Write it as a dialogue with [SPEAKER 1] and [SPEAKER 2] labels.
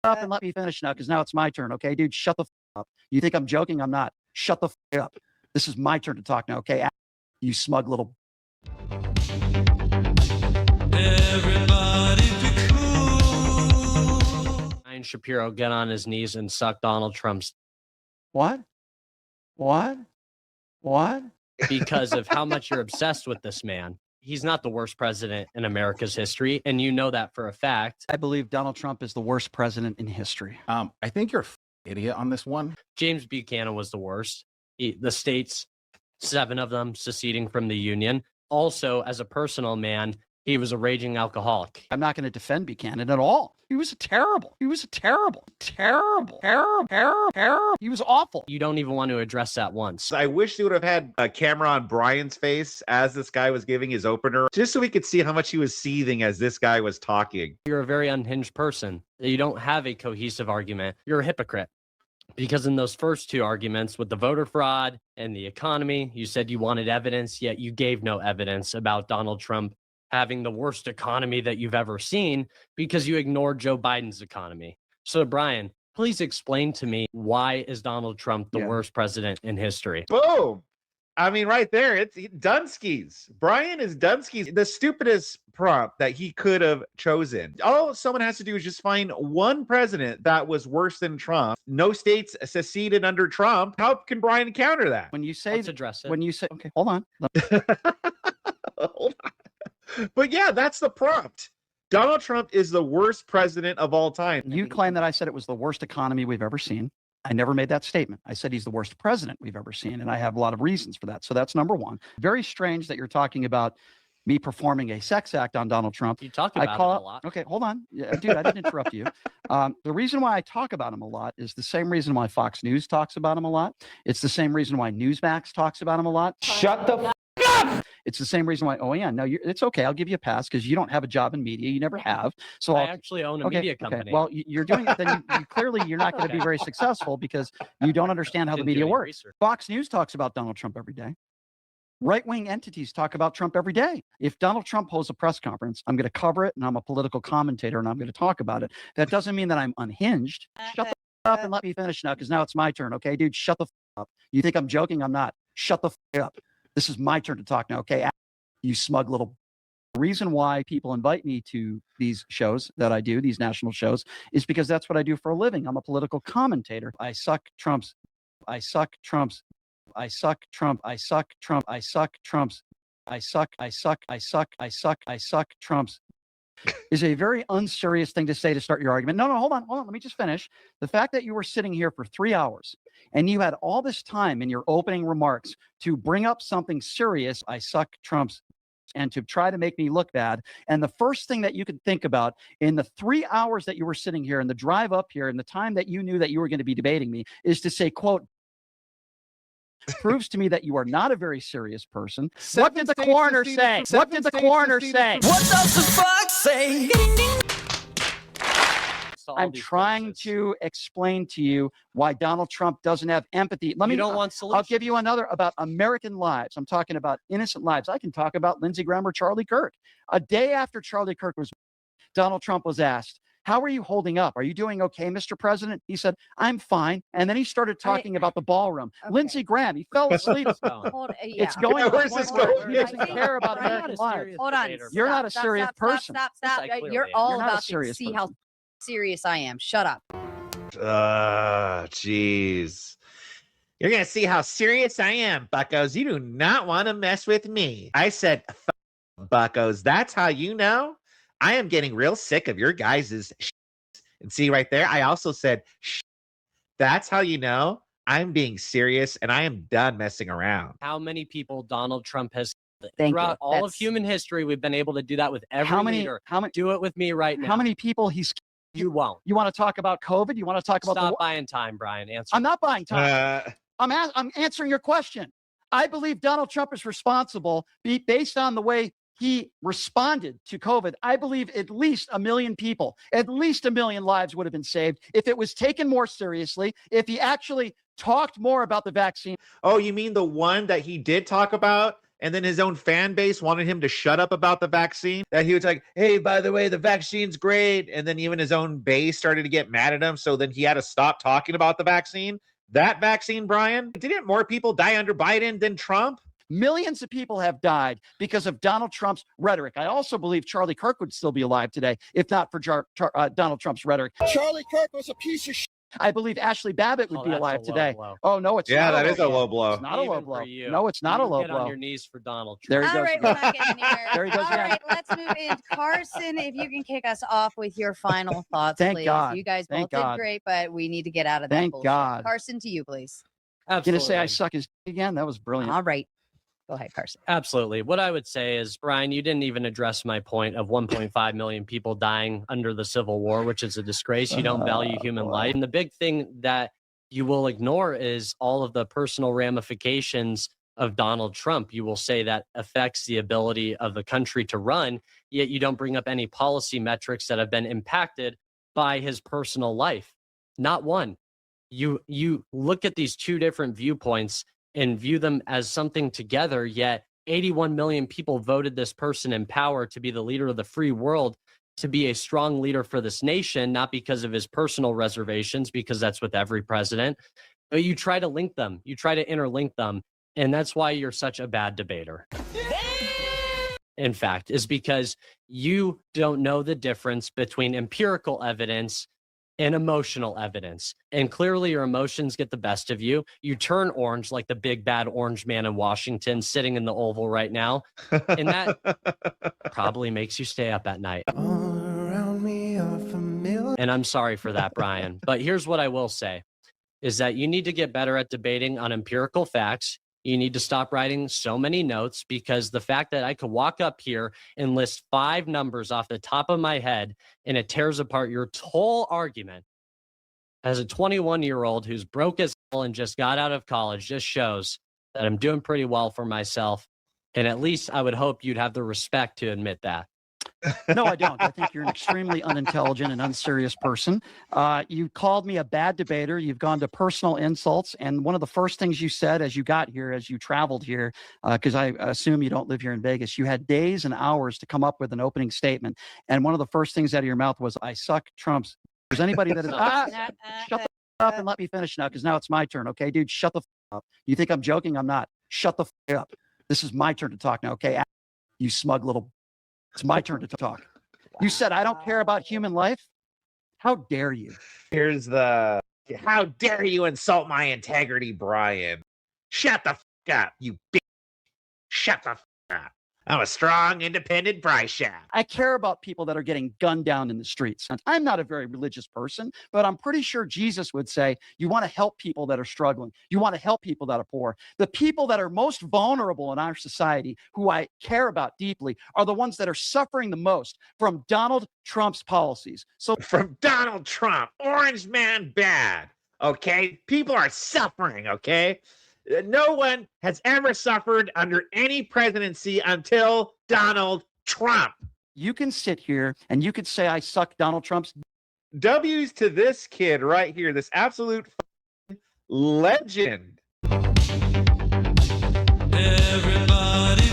[SPEAKER 1] up and let me finish now, because now it's my turn, okay? Dude, shut the up. You think I'm joking? I'm not. Shut the up. This is my turn to talk now, okay? You smug little...
[SPEAKER 2] Everybody be cool. Shapiro get on his knees and suck Donald Trump's...
[SPEAKER 1] What?
[SPEAKER 2] Because of how much you're obsessed with this man. He's not the worst president in America's history, and you know that for a fact.
[SPEAKER 1] I believe Donald Trump is the worst president in history.
[SPEAKER 3] I think you're an idiot on this one.
[SPEAKER 2] James Buchanan was the worst. The states, 7 of them seceding from the Union. Also, as a personal man, he was a raging alcoholic.
[SPEAKER 1] I'm not going to defend Buchanan at all. He was terrible. He was terrible. He was awful.
[SPEAKER 2] You don't even want to address that once.
[SPEAKER 4] I wish they would have had a camera on Brian's face as this guy was giving his opener, just so we could see how much he was seething as this guy was talking.
[SPEAKER 2] You're a very unhinged person. You don't have a cohesive argument. You're a hypocrite. Because in those first 2 arguments with the voter fraud and the economy, you said you wanted evidence, yet you gave no evidence about Donald Trump having the worst economy that you've ever seen because you ignored Joe Biden's economy. So, Brian, please explain to me, why is Donald Trump the worst president in history?
[SPEAKER 4] Boom. I mean, right there, it's Dunsky's. Brian is Dunsky's, the stupidest prompt that he could have chosen. All someone has to do is just find one president that was worse than Trump. No states seceded under Trump. How can Brian counter that?
[SPEAKER 1] When you say,
[SPEAKER 2] let's address it.
[SPEAKER 1] When you say, okay, hold on.
[SPEAKER 4] Hold on. But yeah, that's the prompt. Donald Trump is the worst president of all time.
[SPEAKER 1] You claim that I said it was the worst economy we've ever seen. I never made that statement. I said he's the worst president we've ever seen, and I have a lot of reasons for that. So that's number one. Very strange that you're talking about me performing a sex act on Donald Trump.
[SPEAKER 2] You talk about it a lot.
[SPEAKER 1] Okay, hold on. Yeah, dude, I didn't interrupt you. The reason why I talk about him a lot is the same reason why Fox News talks about him a lot. It's the same reason why Newsmax talks about him a lot.
[SPEAKER 3] Shut the up!
[SPEAKER 1] It's the same reason why, oh yeah, no, it's okay. I'll give you a pass because you don't have a job in media. You never have. So
[SPEAKER 2] I actually own a media company.
[SPEAKER 1] Okay. Well, you're doing it. Then clearly you're not going to be very successful because you don't understand how the media works.
[SPEAKER 2] Research.
[SPEAKER 1] Fox News talks about Donald Trump every day. Right-wing entities talk about Trump every day. If Donald Trump holds a press conference, I'm going to cover it, and I'm a political commentator, and I'm going to talk about it. That doesn't mean that I'm unhinged. Shut the up and let me finish now, because now it's my turn, okay? Dude, shut the up. You think I'm joking? I'm not. Shut the up. This is my turn to talk now, okay? You smug little... The reason why people invite me to these shows that I do, these national shows, is because that's what I do for a living. I'm a political commentator. I suck Trump's... I suck Trump's... I suck Trump. I suck Trump. I suck Trump's. I suck Trump's is a very unserious thing to say to start your argument. No, hold on. Let me just finish. The fact that you were sitting here for 3 hours and you had all this time in your opening remarks to bring up something serious, I suck Trump's, and to try to make me look bad. And the first thing that you could think about in the 3 hours that you were sitting here and the drive up here and the time that you knew that you were going to be debating me is to say, quote, proves to me that you are not a very serious person. What did the coroner say? What did the coroner say?
[SPEAKER 5] What does the fuck say?
[SPEAKER 1] I'm trying to explain to you why Donald Trump doesn't have empathy.
[SPEAKER 2] You don't want solutions.
[SPEAKER 1] I'll give you another about American lives. I'm talking about innocent lives. I can talk about Lindsey Graham or Charlie Kirk. A day after Charlie Kirk was, Donald Trump was asked, how are you holding up? Are you doing okay, Mr. President? He said, I'm fine. And then he started talking about the ballroom. Okay. Lindsey Graham, he fell asleep. It's going on.
[SPEAKER 4] Where's this going?
[SPEAKER 1] He doesn't care about American lives.
[SPEAKER 6] Hold on.
[SPEAKER 1] You're not a serious person.
[SPEAKER 6] Stop. You're all about to see how serious I am. Shut up.
[SPEAKER 4] Jeez. You're going to see how serious I am, buckos. You do not want to mess with me. I said, buckos. That's how you know? I am getting real sick of your guys' and see right there, I also said, that's how you know I'm being serious and I am done messing around.
[SPEAKER 2] How many people Donald Trump has throughout all of human history, we've been able to do that with every leader. Do it with me right now.
[SPEAKER 1] How many people
[SPEAKER 2] You won't.
[SPEAKER 1] You want to talk about COVID? You want to talk about
[SPEAKER 2] Stop buying time, Brian. Answer.
[SPEAKER 1] I'm not buying time. I'm answering your question. I believe Donald Trump is responsible based on the way he responded to COVID. I believe at least 1 million people, at least 1 million lives would have been saved if it was taken more seriously, if he actually talked more about the vaccine.
[SPEAKER 4] Oh, you mean the one that he did talk about and then his own fan base wanted him to shut up about the vaccine, that he was like, hey, by the way, the vaccine's great. And then even his own base started to get mad at him. So then he had to stop talking about the vaccine. That vaccine, Brian, didn't more people die under Biden than Trump?
[SPEAKER 1] Millions of people have died because of Donald Trump's rhetoric. I also believe Charlie Kirk would still be alive today if not for Donald Trump's rhetoric.
[SPEAKER 7] Charlie Kirk was a piece of shit.
[SPEAKER 1] I believe Ashley Babbitt would be
[SPEAKER 2] that's
[SPEAKER 1] alive
[SPEAKER 2] a low
[SPEAKER 1] today.
[SPEAKER 2] blow.
[SPEAKER 1] Oh, no, it's
[SPEAKER 4] Yeah,
[SPEAKER 1] not.
[SPEAKER 4] that is a low blow.
[SPEAKER 1] It's not a low
[SPEAKER 2] Even
[SPEAKER 1] blow.
[SPEAKER 2] for you.
[SPEAKER 1] No, it's not a
[SPEAKER 2] You
[SPEAKER 1] low
[SPEAKER 2] get
[SPEAKER 1] blow.
[SPEAKER 2] on your knees for Donald Trump.
[SPEAKER 1] There he
[SPEAKER 6] All
[SPEAKER 1] goes.
[SPEAKER 6] right, we're not getting anywhere.
[SPEAKER 1] There he goes
[SPEAKER 6] All
[SPEAKER 1] again.
[SPEAKER 6] right, let's move in. Carson, if you can kick us off with your final thoughts,
[SPEAKER 1] Thank
[SPEAKER 6] please.
[SPEAKER 1] God.
[SPEAKER 6] You guys
[SPEAKER 1] Thank
[SPEAKER 6] both
[SPEAKER 1] God.
[SPEAKER 6] did great, but we need to get out of that
[SPEAKER 1] Thank
[SPEAKER 6] bullshit.
[SPEAKER 1] God.
[SPEAKER 6] Carson, to you, please.
[SPEAKER 2] Absolutely.
[SPEAKER 1] Gonna say I suck his again? That was brilliant.
[SPEAKER 6] All right. Go ahead, Carson.
[SPEAKER 2] Absolutely. What I would say is, Brian, you didn't even address my point of 1.5 million people dying under the Civil War, which is a disgrace. You don't value human life. And the big thing that you will ignore is all of the personal ramifications of Donald Trump. You will say that affects the ability of the country to run, yet you don't bring up any policy metrics that have been impacted by his personal life. Not one. You look at these two different viewpoints and view them as something together, yet 81 million people voted this person in power to be the leader of the free world, to be a strong leader for this nation, not because of his personal reservations, because that's with every president, but you try to link them, you try to interlink them, and that's why you're such a bad debater. In fact, is because you don't know the difference between empirical evidence and emotional evidence. And clearly your emotions get the best of you. You turn orange like the big bad orange man in Washington sitting in the Oval right now. And that probably makes you stay up at night. And I'm sorry for that, Brian. But here's what I will say is that you need to get better at debating on empirical facts. You need to stop writing so many notes, because the fact that I could walk up here and list 5 numbers off the top of my head and it tears apart your whole argument as a 21-year-old who's broke as hell and just got out of college just shows that I'm doing pretty well for myself. And at least I would hope you'd have the respect to admit that.
[SPEAKER 1] No, I don't. I think you're an extremely unintelligent and unserious person. You called me a bad debater. You've gone to personal insults. And one of the first things you said as you got here, as you traveled here, because I assume you don't live here in Vegas, you had days and hours to come up with an opening statement. And one of the first things out of your mouth was, I suck Trump's. There's anybody that is, shut the up and let me finish now, because now it's my turn. Okay, dude, shut the up. You think I'm joking? I'm not. Shut the up. This is my turn to talk now. Okay, you smug little. It's my turn to talk. You said I don't care about human life. How dare you?
[SPEAKER 4] Here's the, how dare you insult my integrity, Brian? Shut the up, you bitch. Shut the up. I'm a strong, independent BriShap.
[SPEAKER 1] I care about people that are getting gunned down in the streets. I'm not a very religious person, but I'm pretty sure Jesus would say, you want to help people that are struggling. You want to help people that are poor. The people that are most vulnerable in our society, who I care about deeply, are the ones that are suffering the most from Donald Trump's policies. So
[SPEAKER 4] From Donald Trump, orange man bad, okay? People are suffering, okay? No one has ever suffered under any presidency until Donald Trump.
[SPEAKER 1] you can sit here and you could say I suck Donald Trump's.
[SPEAKER 4] W's to this kid right here, this absolute legend.
[SPEAKER 5] Everybody